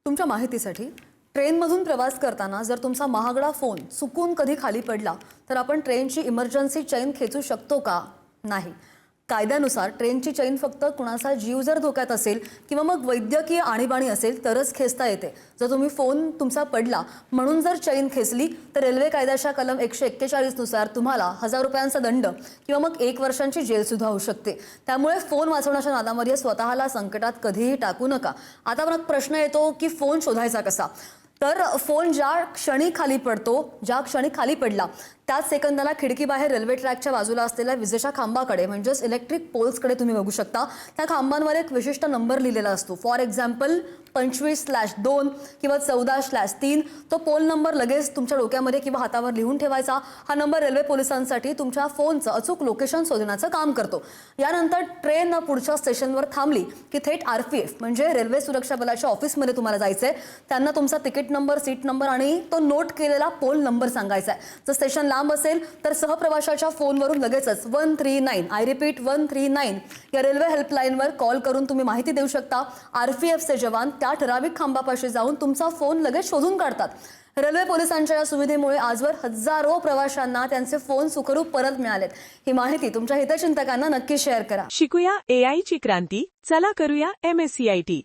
तुमच्या माहितीसाठी ट्रेनमधून प्रवास करताना जर तुमचा महागडा फोन चुकून कधी खाली पडला तर आपण ट्रेनची इमर्जन्सी चेन खेचू शकतो का? नाही. कायद्यानुसार ट्रेनची चेन फक्त कुणाचा जीव जर धोक्यात असेल किंवा मग वैद्यकीय आणीबाणी असेल तरच खेचता येते. जर तुम्ही फोन तुमचा पडला म्हणून जर चेन खेचली तर रेल्वे कायद्याच्या कलम 141 नुसार तुम्हाला 1000 रुपयांचा दंड किंवा मग 1 वर्षांची जेल सुद्धा होऊ शकते. त्यामुळे फोन वाचवण्याच्या नादामध्ये स्वतःला संकटात कधीही टाकू नका. आता मग प्रश्न येतो की फोन शोधायचा कसा? तर फोन ज्या क्षणी खाली पडतो, ज्या क्षणी खाली पडला त्याच सेकंदाला खिडकीबाहेर रेल्वे ट्रॅकच्या बाजूला असलेल्या विजेच्या खांबाकडे म्हणजेच इलेक्ट्रिक पोल्सकडे तुम्ही बघू शकता. त्या खांबांवर एक विशिष्ट नंबर लिहिलेला असतो. फॉर एक्झाम्पल 25/2 किंवा 14/3. तो पोल नंबर लगेच तुमच्या डोक्यामध्ये किंवा हातावर लिहून ठेवायचा. हा नंबर रेल्वे पोलिसांसाठी तुमच्या फोनचं अचूक लोकेशन शोधण्याचं काम करतो. यानंतर ट्रेन पुढच्या स्टेशनवर थांबली की थेट RPF म्हणजे रेल्वे सुरक्षा बलाच्या ऑफिसमध्ये तुम्हाला जायचंय. त्यांना तुमचा तिकीट नंबर, सीट नंबर आणि तो नोट केलेला पोल नंबर सांगायचा आहे. जर स्टेशन लांब असेल तर सहप्रवाशाच्या फोनवरून लगेचच 139 आय रिपीट 139 या रेल्वे हेल्पलाईनवर कॉल करून तुम्ही माहिती देऊ शकता. RPFचे जवान त्या ठराविक खांबापाशी जाऊन तुमचा फोन लगेच शोधून काढतात. रेल्वे पोलिसांच्या या सुविधेमुळे आजवर हजारो प्रवाशांना त्यांचे फोन सुखरूप परत मिळालेत. ही माहिती तुमच्या हितचिंतकांना नक्की शेअर करा. शिकूया AI ची क्रांती. चला करूया MSCIT.